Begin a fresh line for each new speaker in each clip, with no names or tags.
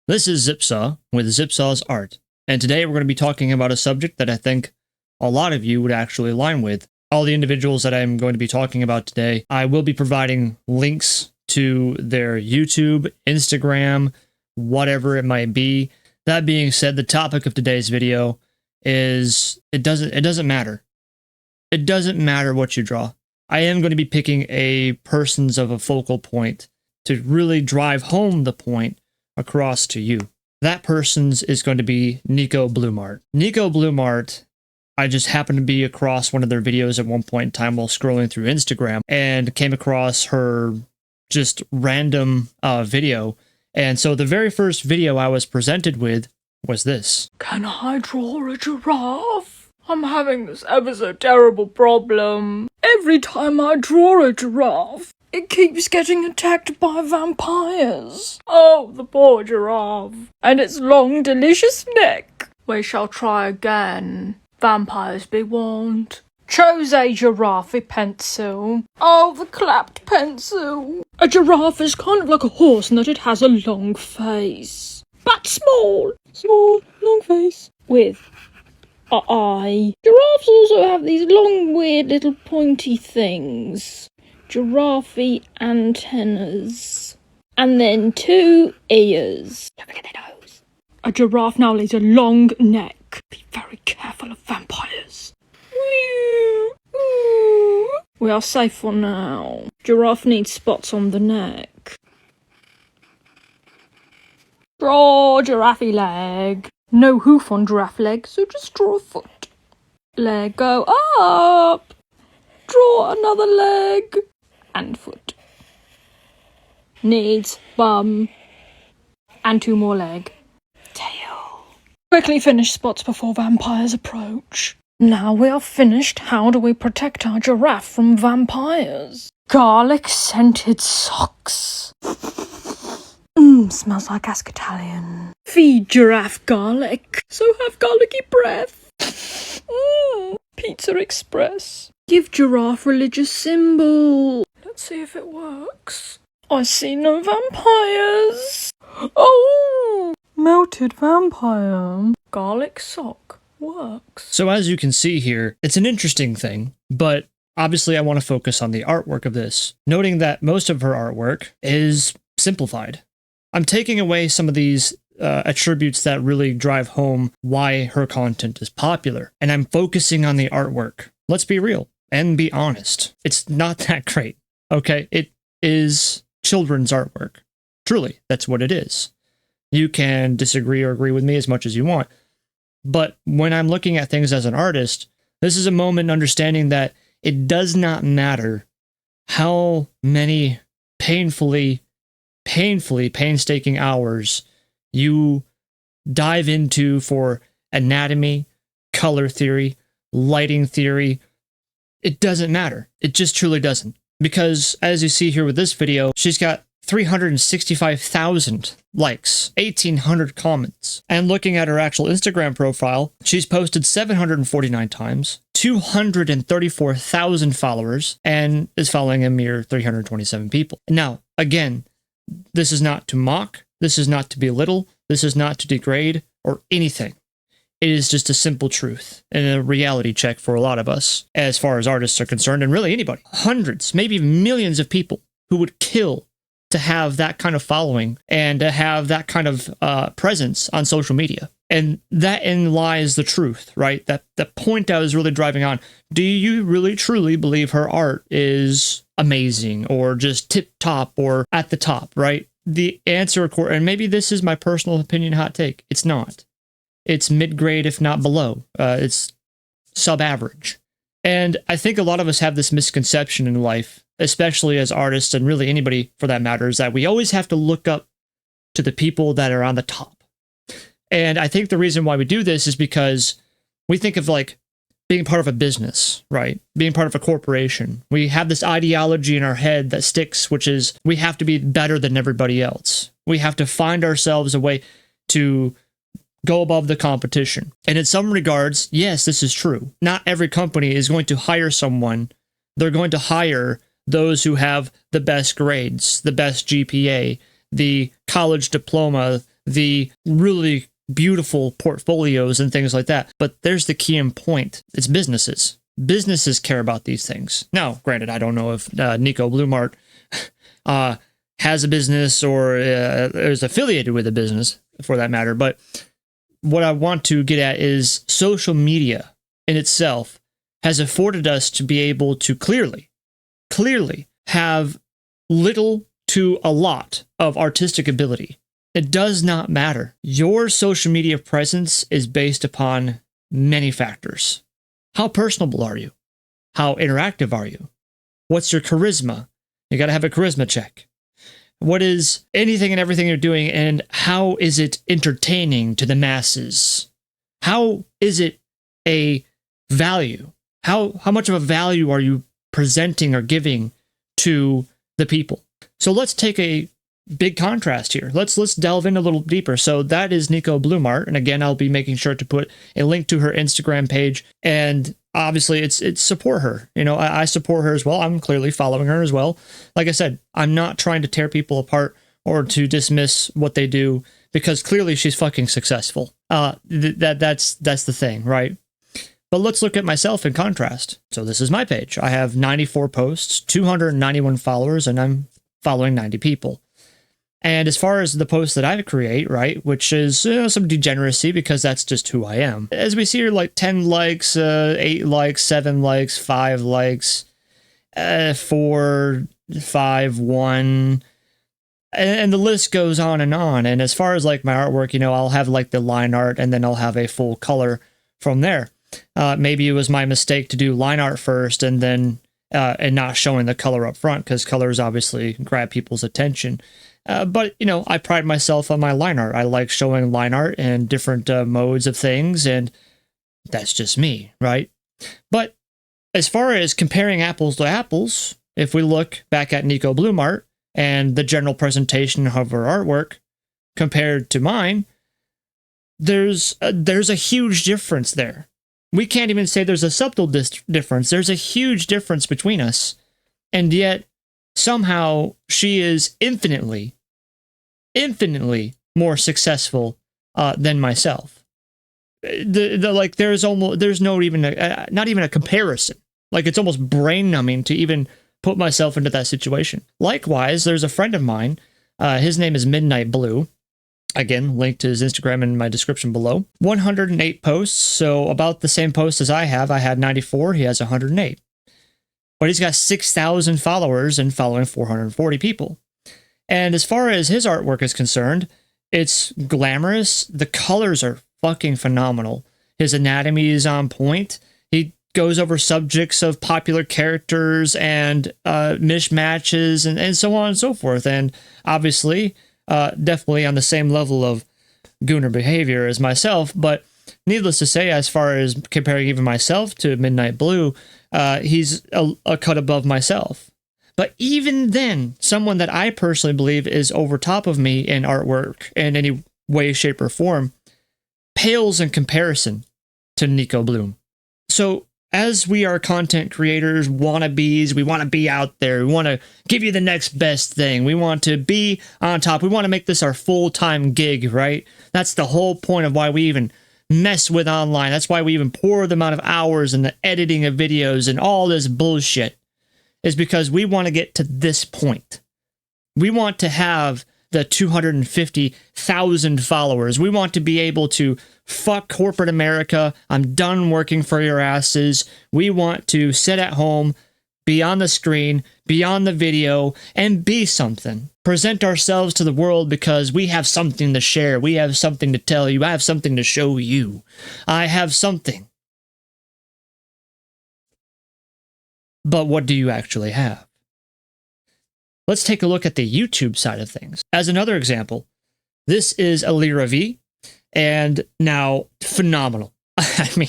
This is Zipsaw with Zipsaw's Art, and today we're going to be talking about a subject that I think a lot of you would actually align with. All the individuals that I'm going to be talking about today, I will be providing links to their YouTube, Instagram, whatever it might be. That being said, the topic of today's video is it doesn't matter. It doesn't matter what you draw. I am going to be picking a person's of a focal point to really drive home the point across to you. That person's is going to be Nikobloomart. Nikobloomart, I just happened to be across one of their videos at one point in time while scrolling through Instagram and came across her just random video. And so the very first video I was presented with was this.
Can I draw a giraffe? I'm having this ever so terrible problem. Every time I draw a giraffe, it keeps getting attacked by vampires. Oh, the poor giraffe. And its long, delicious neck. We shall try again. Vampires be warned. Chose a giraffe pencil. Oh, the clapped pencil. A giraffe is kind of like a horse in that it has a long face. But small. Small, long face. With an eye. Giraffes also have these long, weird little pointy things. Giraffe antennas. And then 2 ears. Don't forget their nose. A giraffe now leads a long neck. Be very careful of vampires. We are safe for now. Giraffe needs spots on the neck. Draw giraffe leg. No hoof on giraffe leg, so just draw a foot. Leg go up. Draw another leg. And foot. Needs bum. And 2 more leg. Tail. Quickly finish spots before vampires approach. Now we are finished, how do we protect our giraffe from vampires? Garlic scented socks. Smells like Ascatalian. Feed giraffe garlic, so have garlicky breath. Pizza Express. Give giraffe religious symbol. Let's see if it works. I see no vampires. Oh! Melted vampire. Garlic sock works.
So as you can see here, it's an interesting thing, but obviously I want to focus on the artwork of this, noting that most of her artwork is simplified. I'm taking away some of these attributes that really drive home why her content is popular, and I'm focusing on the artwork. Let's be real and be honest. It's not that great, okay? It is children's artwork. Truly, that's what it is. You can disagree or agree with me as much as you want, but when I'm looking at things as an artist, this is a moment understanding that it does not matter how many painstaking hours you dive into for anatomy, color theory, lighting theory. It doesn't matter. It just truly doesn't. Because as you see here with this video, she's got 365,000 likes, 1,800 comments. And looking at her actual Instagram profile, she's posted 749 times, 234,000 followers, and is following a mere 327 people. Now, again, this is not to mock, this is not to belittle, this is not to degrade, or anything. It is just a simple truth and a reality check for a lot of us, as far as artists are concerned, and really anybody. Hundreds, maybe millions of people who would kill to have that kind of following and to have that kind of presence on social media. And that in lies the truth, right? That the point I was really driving on. Do you really truly believe her art is amazing or just tip top or at the top, right? The answer, and maybe this is my personal opinion hot take, it's not. It's mid-grade, if not below. It's sub-average. And I think a lot of us have this misconception in life, especially as artists and really anybody for that matter, is that we always have to look up to the people that are on the top. And I think the reason why we do this is because we think of like being part of a business, right? Being part of a corporation. We have this ideology in our head that sticks, which is we have to be better than everybody else. We have to find ourselves a way to go above the competition. And in some regards, yes, this is true. Not every company is going to hire someone. They're going to hire those who have the best grades, the best GPA, the college diploma, the really beautiful portfolios and things like that. But there's the key and point. It's businesses. Businesses care about these things. Now, granted, I don't know if Nikobloomart has a business or is affiliated with a business for that matter. But what I want to get at is social media in itself has afforded us to be able to clearly have little to a lot of artistic ability. It does not matter. Your social media presence is based upon many factors. How personable are you? How interactive are you? What's your charisma? You got to have a charisma check. What is anything and everything you're doing, and how is it entertaining to the masses? How is it a value? How much of a value are you presenting or giving to the people? So let's take a big contrast here. Let's delve in a little deeper. So that is Nikobloomart, and again, I'll be making sure to put a link to her Instagram page, and obviously it's support her. You know, I support her as well. I'm clearly following her as well. Like I said, I'm not trying to tear people apart or to dismiss what they do, because clearly she's fucking successful. That's the thing, right? But let's look at myself in contrast. So this is my page. I have 94 posts, 291 followers, and I'm following 90 people. And as far as the posts that I create, right, which is some degeneracy because that's just who I am. As we see here, like 10 likes, 8 likes, 7 likes, 5 likes, 4, 5, 1, and the list goes on and on. And as far as like my artwork, you know, I'll have like the line art and then I'll have a full color from there. Maybe it was my mistake to do line art first and then and not showing the color up front, because colors obviously grab people's attention. But, you know, I pride myself on my line art. I like showing line art and different modes of things, and that's just me, right? But as far as comparing apples to apples, if we look back at Nikobloomart and the general presentation of her artwork compared to mine, there's a huge difference there. We can't even say there's a subtle difference. There's a huge difference between us. And yet, somehow, she is infinitely more successful than myself. There's not even a comparison. Like, it's almost brain numbing to even put myself into that situation. Likewise, there's a friend of mine. His name is Midnitebluedraws. Again, linked to his Instagram in my description below. 108 posts, so about the same post as I have. I had 94, he has 108. But he's got 6,000 followers and following 440 people. And as far as his artwork is concerned, it's glamorous. The colors are fucking phenomenal. His anatomy is on point. He goes over subjects of popular characters and mishmatches and so on and so forth. And obviously, definitely on the same level of gooner behavior as myself, but needless to say, as far as comparing even myself to Midnight Blue, he's a cut above myself. But even then, someone that I personally believe is over top of me in artwork in any way, shape, or form pales in comparison to Nikobloom. So as we are content creators, wannabes, we want to be out there. We want to give you the next best thing. We want to be on top. We want to make this our full-time gig, right? That's the whole point of why we even mess with online. That's why we even pour the amount of hours in the editing of videos and all this bullshit, is because we want to get to this point. We want to have the 250,000 followers. We want to be able to fuck corporate America. I'm done working for your asses. We want to sit at home, be on the screen, be on the video, and be something. Present ourselves to the world because we have something to share. We have something to tell you. I have something to show you. I have something. But what do you actually have? Let's take a look at the YouTube side of things. As another example, this is ALERIIA V, and now phenomenal. I mean,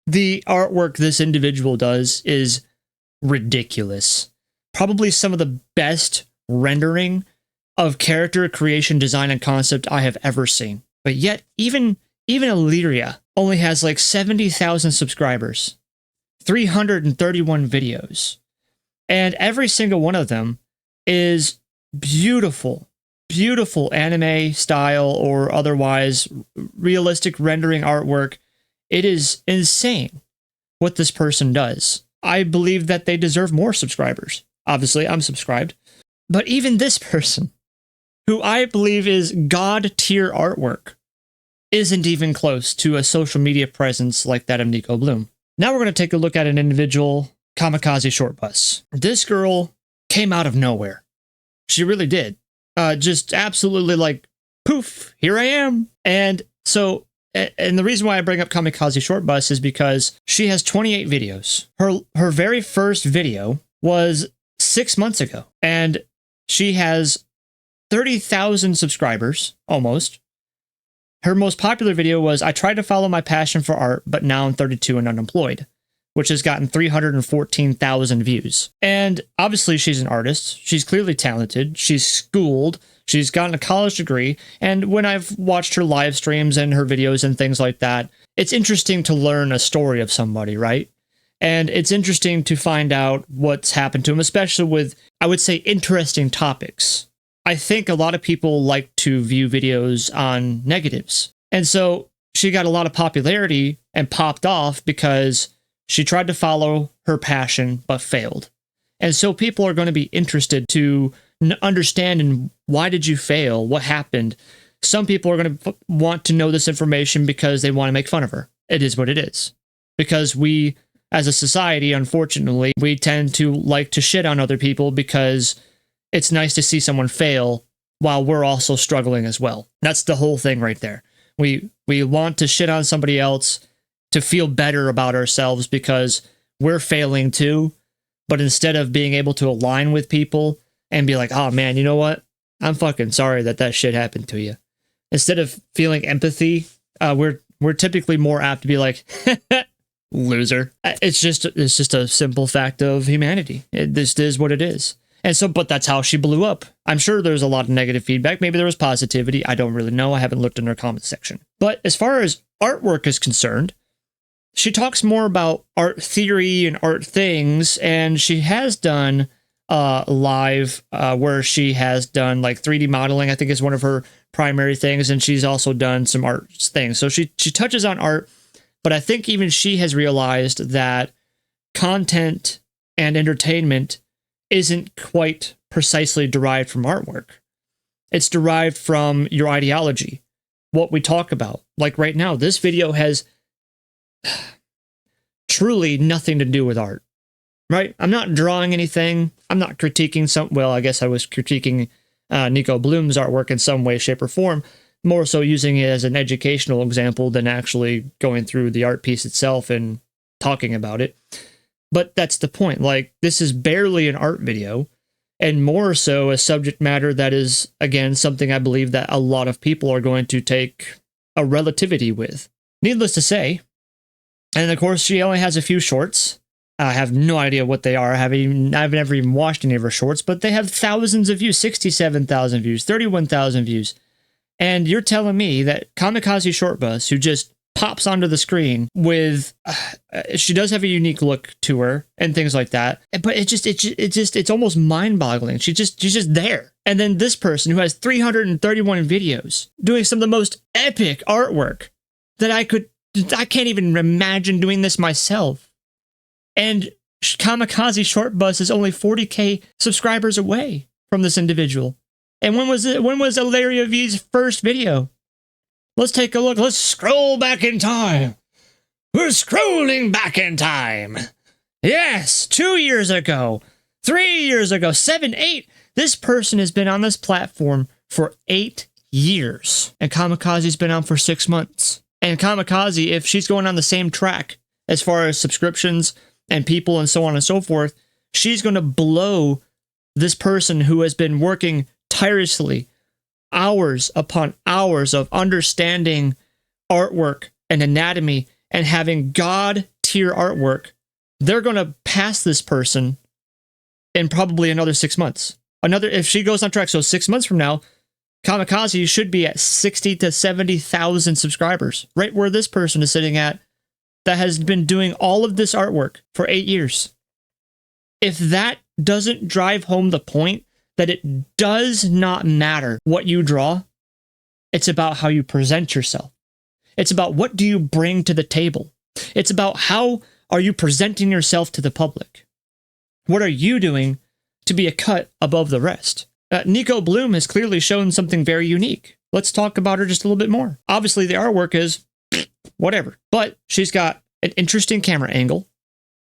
the artwork this individual does is ridiculous. Probably some of the best rendering of character creation, design, and concept I have ever seen. But yet, even ALERIIA only has like 70,000 subscribers, 331 videos, and every single one of them is beautiful beautiful anime style or otherwise realistic rendering artwork. It is insane what this person does. I believe that they deserve more subscribers. Obviously, I'm subscribed. But even this person, who I believe is god tier artwork, isn't even close to a social media presence like that of Nikobloom. Now we're going to take a look at an individual, Kamikaze Short Bus. This girl came out of nowhere. She really did. Just absolutely like, poof, here I am. And so, and the reason why I bring up Kamikaze Short Bus is because she has 28 videos. Her very first video was 6 months ago, and she has 30,000 subscribers, almost. Her most popular video was, I tried to follow my passion for art, but now I'm 32 and unemployed, which has gotten 314,000 views. And obviously she's an artist. She's clearly talented. She's schooled. She's gotten a college degree. And when I've watched her live streams and her videos and things like that, it's interesting to learn a story of somebody, right? And it's interesting to find out what's happened to him, especially with, I would say, interesting topics. I think a lot of people like to view videos on negatives. And so she got a lot of popularity and popped off because she tried to follow her passion, but failed. And so people are going to be interested to understand and why did you fail? What happened? Some people are going to want to know this information because they want to make fun of her. It is what it is. Because we, as a society, unfortunately, we tend to like to shit on other people because it's nice to see someone fail while we're also struggling as well. That's the whole thing right there. We want to shit on somebody else to feel better about ourselves because we're failing too. But instead of being able to align with people and be like, oh man, you know what? I'm fucking sorry that shit happened to you. Instead of feeling empathy, we're typically more apt to be like, loser. It's just a simple fact of humanity. This is what it is. And so, but that's how she blew up. I'm sure there's a lot of negative feedback. Maybe there was positivity. I don't really know. I haven't looked in her comment section. But as far as artwork is concerned, she talks more about art theory and art things. And she has done live where she has done like 3D modeling, I think is one of her primary things. And she's also done some art things. So she touches on art. But I think even she has realized that content and entertainment isn't quite precisely derived from artwork. It's derived from your ideology, what we talk about. Like right now, this video has truly nothing to do with art, right? I'm not drawing anything. I'm not critiquing well, I guess I was critiquing Nikobloom's artwork in some way, shape, or form, more so using it as an educational example than actually going through the art piece itself and talking about it. But that's the point. Like, this is barely an art video, and more so a subject matter that is, again, something I believe that a lot of people are going to take a relativity with. Needless to say, and of course, she only has a few shorts. I have no idea what they are. I've never even watched any of her shorts, but they have thousands of views, 67,000 views, 31,000 views. And you're telling me that Kamikaze Short Bus, who just pops onto the screen with, she does have a unique look to her and things like that, but it's almost mind-boggling. She's just there. And then this person who has 331 videos doing some of the most epic artwork that I can't even imagine doing this myself. And Kamikaze Short Bus is only 40K subscribers away from this individual. And when was ALERIIA V's first video? Let's take a look. Let's scroll back in time. We're scrolling back in time. Yes, 2 years ago, 3 years ago, 7, 8. This person has been on this platform for 8 years. And Kamikaze's been on for 6 months. And Kamikaze, if she's going on the same track as far as subscriptions and people and so on and so forth, she's going to blow this person who has been working tirelessly, hours upon hours of understanding artwork and anatomy and having god tier artwork. They're going to pass this person in probably another 6 months. If she goes on track, so 6 months from now, Kamikaze should be at 60 to 70,000 subscribers, right where this person is sitting at, that has been doing all of this artwork for 8 years. If that doesn't drive home the point that it does not matter what you draw. It's about how you present yourself. It's about what do you bring to the table. It's about how are you presenting yourself to the public. What are you doing to be a cut above the rest? Nikobloom has clearly shown something very unique. Let's talk about her just a little bit more. Obviously, the artwork is whatever, but she's got an interesting camera angle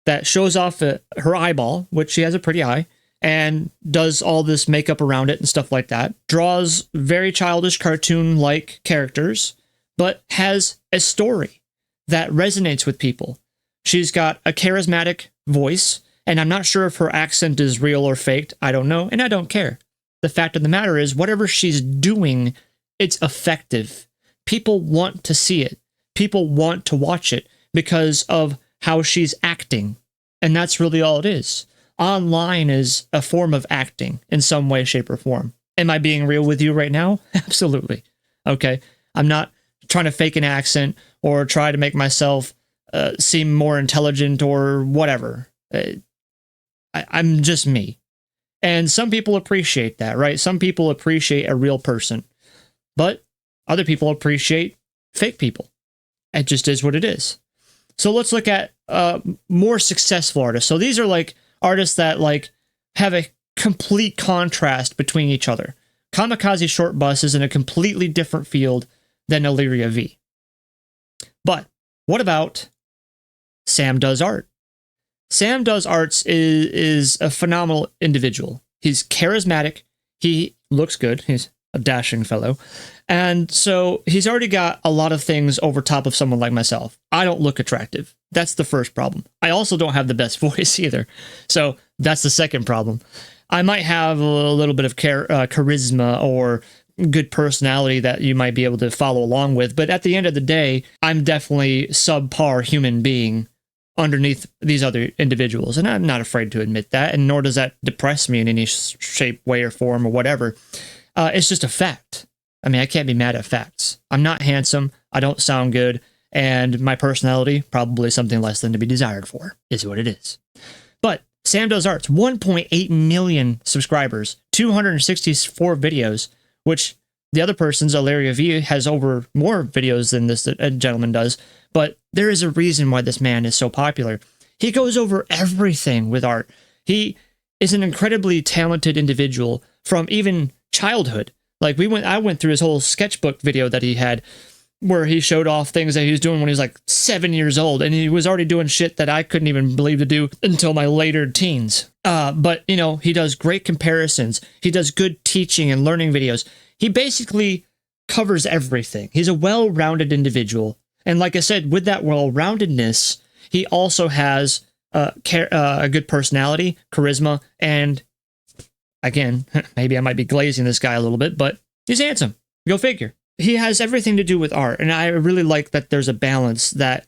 that shows off her eyeball, which she has a pretty eye, and does all this makeup around it and stuff like that. Draws very childish cartoon-like characters, but has a story that resonates with people. She's got a charismatic voice, and I'm not sure if her accent is real or faked. I don't know, and I don't care. The fact of the matter is, whatever she's doing, it's effective. People want to see it. People want to watch it because of how she's acting. And that's really all it is. Online is a form of acting in some way, shape, or form. Am I being real with you right now? Absolutely. Okay. I'm not trying to fake an accent or try to make myself seem more intelligent or whatever. I'm just me. And some people appreciate that, right? Some people appreciate a real person. But other people appreciate fake people. It just is what it is. So let's look at more successful artists. So these are like artists that like have a complete contrast between each other. Kamikaze Short Bus is in a completely different field than ALERIIA V. But what about SAMDOESARTS? SAMDOESARTS is a phenomenal individual. He's charismatic. He looks good. He's a dashing fellow. And so he's already got a lot of things over top of someone like myself. I don't look attractive. That's the first problem. I also don't have the best voice either. So that's the second problem. I might have a little bit of charisma or good personality that you might be able to follow along with. But at the end of the day, I'm definitely subpar human being underneath these other individuals. And I'm not afraid to admit that. And nor does that depress me in any shape, way, or form or whatever. It's just a fact. I mean, I can't be mad at facts. I'm not handsome. I don't sound good. And my personality, probably something less than to be desired for, is what it is. But SAMDOESARTS, 1.8 million subscribers, 264 videos, which the other person's, ALERIIA V, has over more videos than this gentleman does. But there is a reason why this man is so popular. He goes over everything with art. He is an incredibly talented individual from even childhood. Like I went through his whole sketchbook video that he had where he showed off things that he was doing when he was like 7 years old, and he was already doing shit that I couldn't even believe to do until my later teens. But, you know, he does great comparisons. He does good teaching and learning videos. He basically covers everything. He's a well-rounded individual. And like I said, with that well-roundedness, he also has a good personality, charisma, and again, maybe I might be glazing this guy a little bit, but he's handsome. Go figure. He has everything to do with art, and I really like that there's a balance, that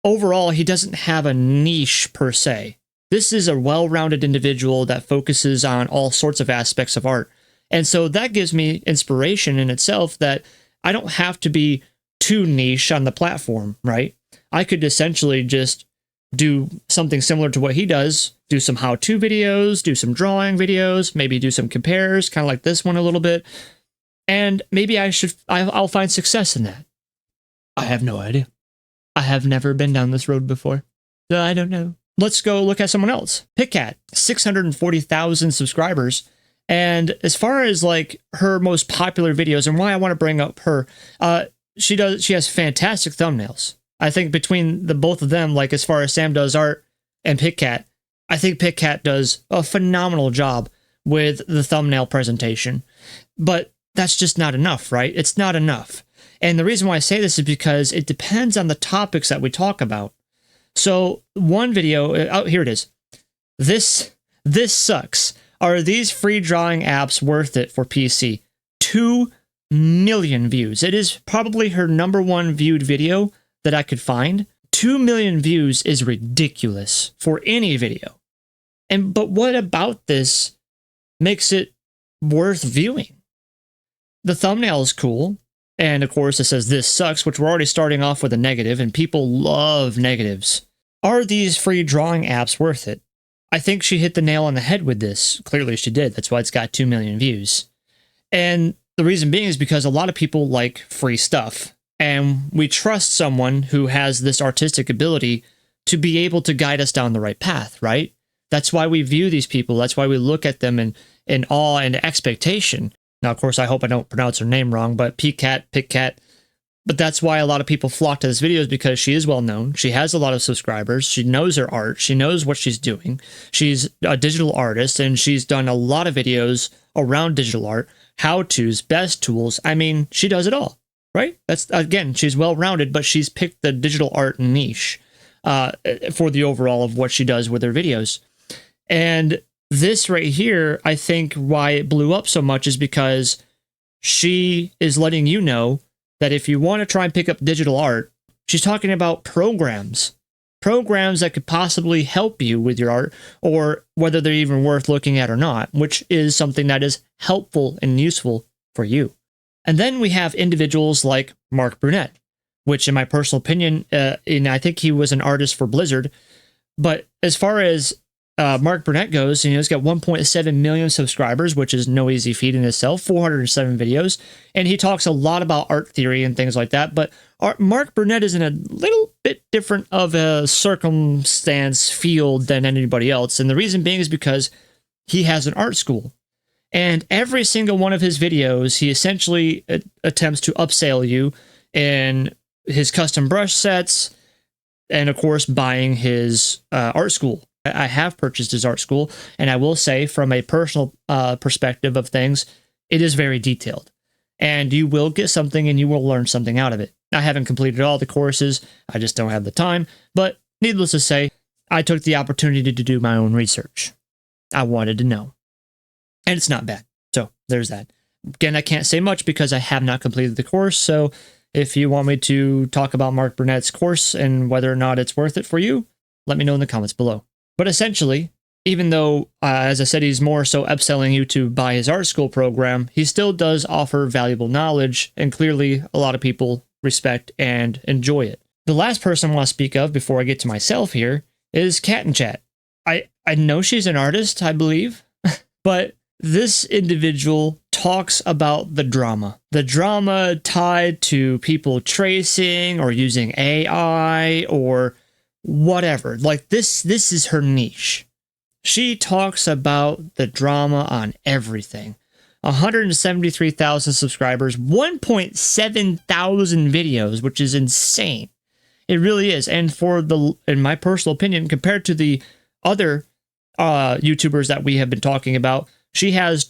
overall he doesn't have a niche per se. This is a well-rounded individual that focuses on all sorts of aspects of art. And so that gives me inspiration in itself that I don't have to be too niche on the platform, right? I could essentially just do something similar to what he does, do some how-to videos, do some drawing videos, maybe do some compares, kind of like this one a little bit. And maybe I'll find success in that. I have no idea. I have never been down this road before, so I don't know. Let's go look at someone else. Pikat, 640,000 subscribers. And as far as like her most popular videos and why I want to bring up her, she has fantastic thumbnails. I think between the both of them, like as far as SAMDOESARTS and Pikat, I think Pikat does a phenomenal job with the thumbnail presentation. But that's just not enough, right? It's not enough. And the reason why I say this is because it depends on the topics that we talk about. So one video, oh, here it is. This sucks. Are these free drawing apps worth it for PC? 2 million views. It is probably her #1 viewed video that I could find. 2 million views is ridiculous for any video. But what about this makes it worth viewing? The thumbnail is cool. And of course it says this sucks, which we're already starting off with a negative, and people love negatives. Are these free drawing apps worth it? I think she hit the nail on the head with this. Clearly she did. That's why it's got 2 million views. And the reason being is because a lot of people like free stuff. And we trust someone who has this artistic ability to be able to guide us down the right path, right? That's why we view these people. That's why we look at them in awe and expectation. Now, of course, I hope I don't pronounce her name wrong, but Pikat. But that's why a lot of people flock to this video, is because she is well known. She has a lot of subscribers. She knows her art. She knows what she's doing. She's a digital artist, and she's done a lot of videos around digital art, how-tos, best tools. I mean, she does it all, right? That's, again, she's well-rounded, but she's picked the digital art niche for the overall of what she does with her videos. And this right here, I think why it blew up so much is because she is letting you know that if you want to try and pick up digital art, she's talking about programs that could possibly help you with your art, or whether they're even worth looking at or not, which is something that is helpful and useful for you. And then we have individuals like MARC BRUNET, which in my personal opinion, and I think he was an artist for Blizzard, but as far as MARC BRUNET goes, he's got 1.7 million subscribers, which is no easy feat in itself, 407 videos, and he talks a lot about art theory and things like that, but MARC BRUNET is in a little bit different of a circumstance field than anybody else, and the reason being is because he has an art school, and every single one of his videos, he essentially attempts to upsell you in his custom brush sets, and of course, buying his art school. I have purchased his art school, and I will say from a personal perspective of things, it is very detailed. And you will get something and you will learn something out of it. I haven't completed all the courses, I just don't have the time, but needless to say, I took the opportunity to do my own research. I wanted to know. And it's not bad. So there's that. Again, I can't say much because I have not completed the course, so if you want me to talk about MARC BRUNET's course and whether or not it's worth it for you, let me know in the comments below. But essentially, even though, as I said, he's more so upselling you to buy his art school program, he still does offer valuable knowledge, and clearly a lot of people respect and enjoy it. The last person I want to speak of before I get to myself here is Cat and Chat. I know she's an artist, I believe, but this individual talks about the drama tied to people tracing or using AI or whatever. Like this is her niche. She talks about the drama on everything. 173,000 subscribers, 1.7 thousand videos, which is insane. It really is. And in my personal opinion, compared to the other YouTubers that we have been talking about, she has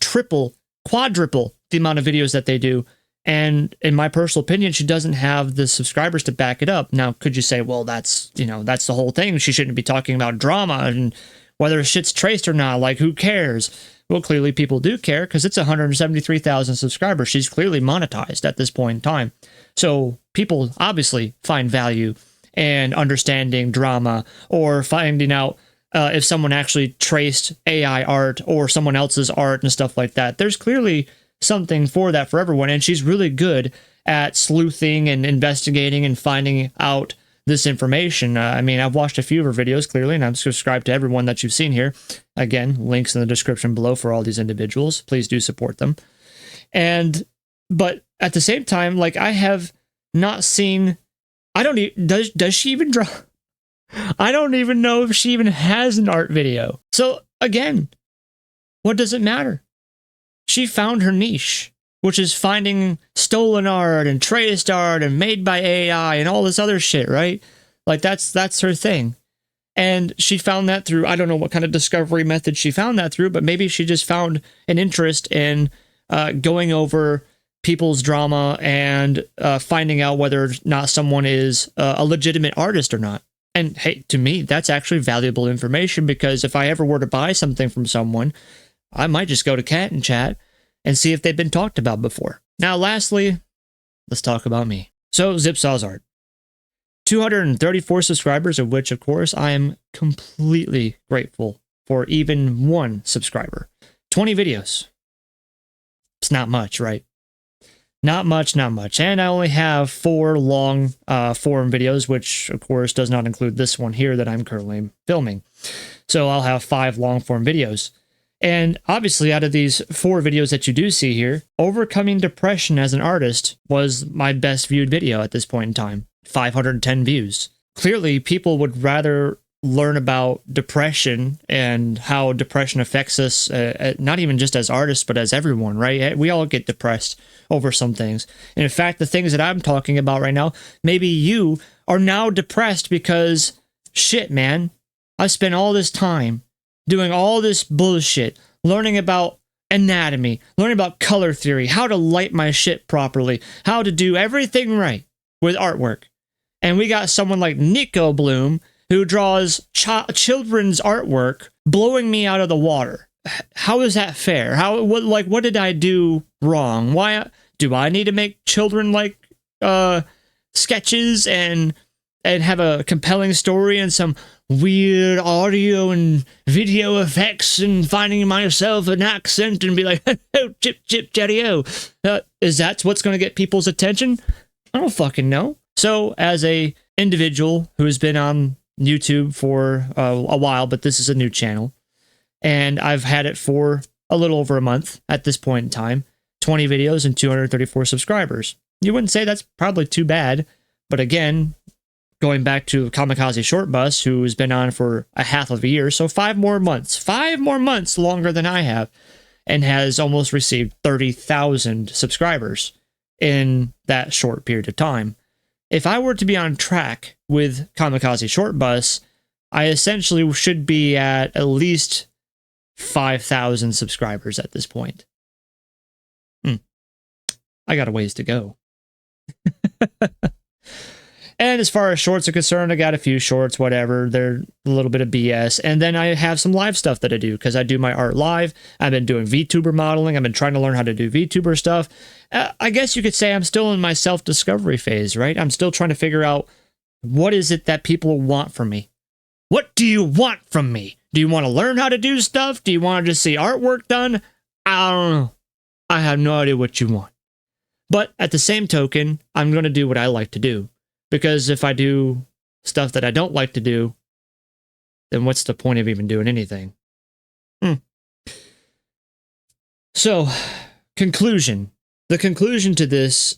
quadruple the amount of videos that they do. And in my personal opinion, she doesn't have the subscribers to back it up. Now, could you say, well, that's the whole thing. She shouldn't be talking about drama and whether shit's traced or not. Like, who cares? Well, clearly people do care because it's 173,000 subscribers. She's clearly monetized at this point in time. So people obviously find value in understanding drama or finding out if someone actually traced AI art or someone else's art and stuff like that. There's clearly something for that for everyone, and she's really good at sleuthing and investigating and finding out this information. I mean, I've watched a few of her videos, clearly, and I'm subscribed to everyone that you've seen here. Again, links in the description below for all these individuals. Please do support them. But at the same time, like, I have not seen, does she even draw? I don't even know if she even has an art video. So again, what does it matter? She found her niche, which is finding stolen art and traced art and made by AI and all this other shit, right? Like, that's her thing. And she found that through, I don't know what kind of discovery method she found that through, but maybe she just found an interest in going over people's drama and finding out whether or not someone is a legitimate artist or not. And hey, to me, that's actually valuable information, because if I ever were to buy something from someone, I might just go to Cat and Chat and see if they've been talked about before. Now, lastly, let's talk about me. So, Zipsaw's art. 234 subscribers, of which, of course, I am completely grateful for even one subscriber. 20 videos. It's not much, right? Not much. And I only have 4 long forum videos, which, of course, does not include this one here that I'm currently filming. So I'll have 5 long form videos. And obviously out of these 4 videos that you do see here, overcoming depression as an artist was my best viewed video at this point in time. 510 views. Clearly, people would rather learn about depression and how depression affects us, not even just as artists, but as everyone, right? We all get depressed over some things. And in fact, the things that I'm talking about right now, maybe you are now depressed because, shit, man, I spent all this time doing all this bullshit, learning about anatomy, learning about color theory, how to light my shit properly, how to do everything right with artwork. And we got someone like Nikobloom who draws children's artwork blowing me out of the water. How is that fair? What did I do wrong? Why do I need to make children like sketches and have a compelling story and some weird audio and video effects and finding myself an accent and be like, oh, chip, chip, chatty-o. Is that what's going to get people's attention? I don't fucking know. So as a individual who has been on YouTube for a while, but this is a new channel, and I've had it for a little over a month at this point in time, 20 videos and 234 subscribers. You wouldn't say that's probably too bad, but again, going back to Kamikaze Short Bus, who has been on for a half of a year, so 5 more months longer than I have, and has almost received 30,000 subscribers in that short period of time. If I were to be on track with Kamikaze Short Bus, I essentially should be at least 5,000 subscribers at this point. I got a ways to go. And as far as shorts are concerned, I got a few shorts, whatever. They're a little bit of BS. And then I have some live stuff that I do because I do my art live. I've been doing VTuber modeling. I've been trying to learn how to do VTuber stuff. I guess you could say I'm still in my self-discovery phase, right? I'm still trying to figure out what is it that people want from me. What do you want from me? Do you want to learn how to do stuff? Do you want to just see artwork done? I don't know. I have no idea what you want. But at the same token, I'm going to do what I like to do. Because if I do stuff that I don't like to do, then what's the point of even doing anything? So, conclusion. The conclusion to this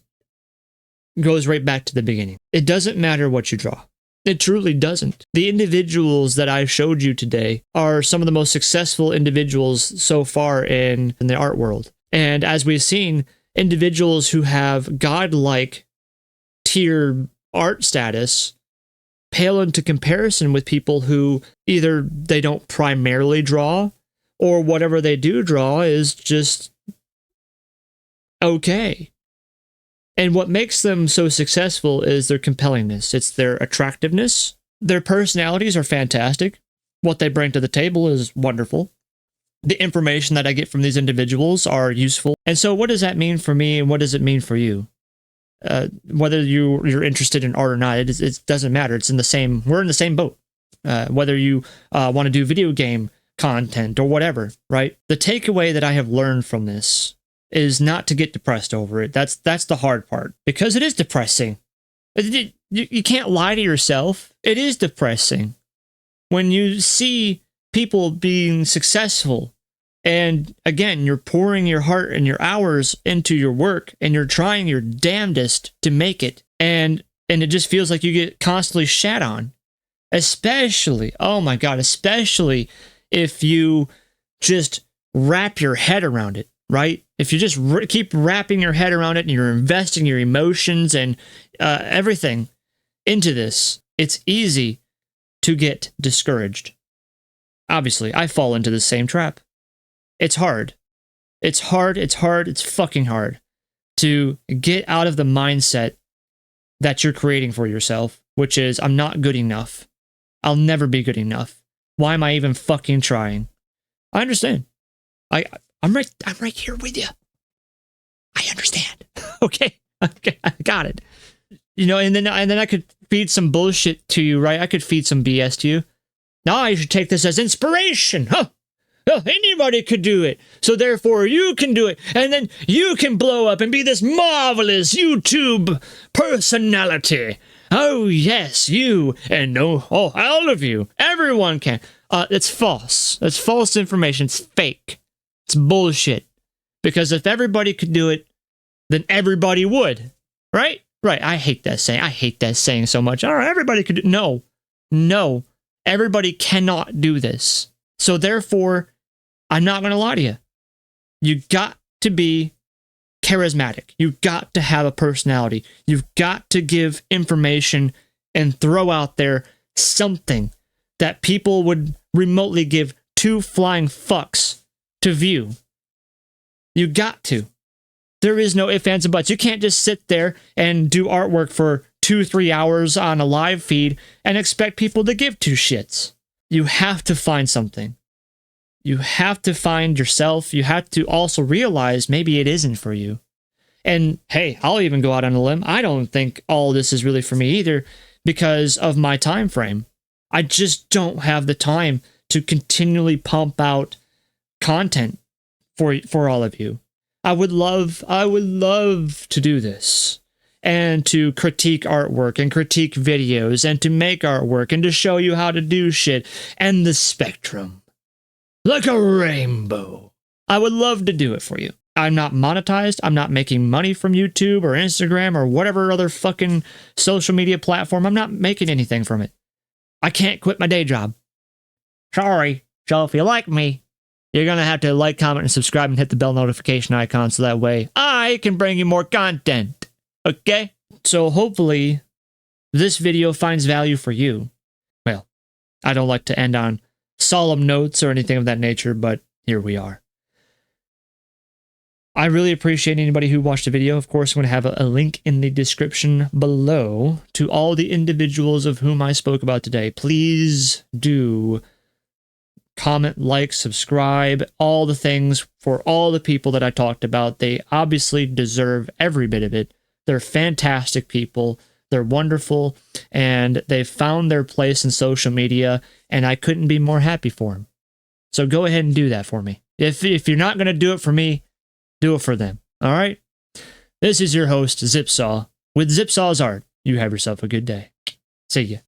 goes right back to the beginning. It doesn't matter what you draw. It truly doesn't. The individuals that I showed you today are some of the most successful individuals so far in the art world. And as we've seen, individuals who have godlike tier art status pale into comparison with people who either they don't primarily draw or whatever they do draw is just okay. And what makes them so successful is their compellingness. It's their attractiveness. Their personalities are fantastic. What they bring to the table is wonderful. The information that I get from these individuals are useful. And so what does that mean for me and what does it mean for you? Whether you're interested in art or not, it doesn't matter. It's in the same. We're in the same boat. Whether you want to do video game content or whatever, right? The takeaway that I have learned from this is not to get depressed over it. That's the hard part because it is depressing. You can't lie to yourself. It is depressing when you see people being successful. And again, you're pouring your heart and your hours into your work and you're trying your damnedest to make it. And it just feels like you get constantly shat on. Especially, oh my God, especially if you just wrap your head around it, right? If you just keep wrapping your head around it and you're investing your emotions and everything into this, it's easy to get discouraged. Obviously, I fall into the same trap. It's hard. It's fucking hard to get out of the mindset that you're creating for yourself, which is, I'm not good enough. I'll never be good enough. Why am I even fucking trying? I understand. I'm right here with you. I understand. Okay, I got it. You know, and then I could feed some bullshit to you, right? I could feed some BS to you. Now you should take this as inspiration, huh? Oh, anybody could do it. So therefore you can do it. And then you can blow up and be this marvelous YouTube personality. Oh, yes, you. And no, all of you. Everyone can. It's false. It's false information. It's fake. It's bullshit. Because if everybody could do it, then everybody would. Right? Right. I hate that saying. I hate that saying so much. All right, everybody could do. No. No. Everybody cannot do this. So therefore, I'm not going to lie to you. You got to be charismatic. You've got to have a personality. You've got to give information and throw out there something that people would remotely give 2 flying fucks to view. You got to. There is no ifs, ands, and buts. You can't just sit there and do artwork for 2-3 hours on a live feed and expect people to give 2 shits. You have to find something. You have to find yourself. You have to also realize maybe it isn't for you. And hey, I'll even go out on a limb. I don't think all this is really for me either because of my time frame. I just don't have the time to continually pump out content for all of you. I would love to do this and to critique artwork and critique videos and to make artwork and to show you how to do shit and the spectrum. Like a rainbow. I would love to do it for you. I'm not monetized. I'm not making money from YouTube or Instagram or whatever other fucking social media platform. I'm not making anything from it. I can't quit my day job. Sorry. So if you like me, you're going to have to like, comment, and subscribe and hit the bell notification icon so that way I can bring you more content. Okay? So hopefully this video finds value for you. Well, I don't like to end on solemn notes or anything of that nature, but here we are. I really appreciate anybody who watched the video. Of course, I'm going to have a link in the description below to all the individuals of whom I spoke about today. Please do comment, like, subscribe, all the things for all the people that I talked about. They obviously deserve every bit of it. They're fantastic people. They're wonderful, and they've found their place in social media, and I couldn't be more happy for them. So go ahead and do that for me. If you're not going to do it for me, do it for them. All right? This is your host, Zipsaw, with Zipsaw's Art. You have yourself a good day. See ya.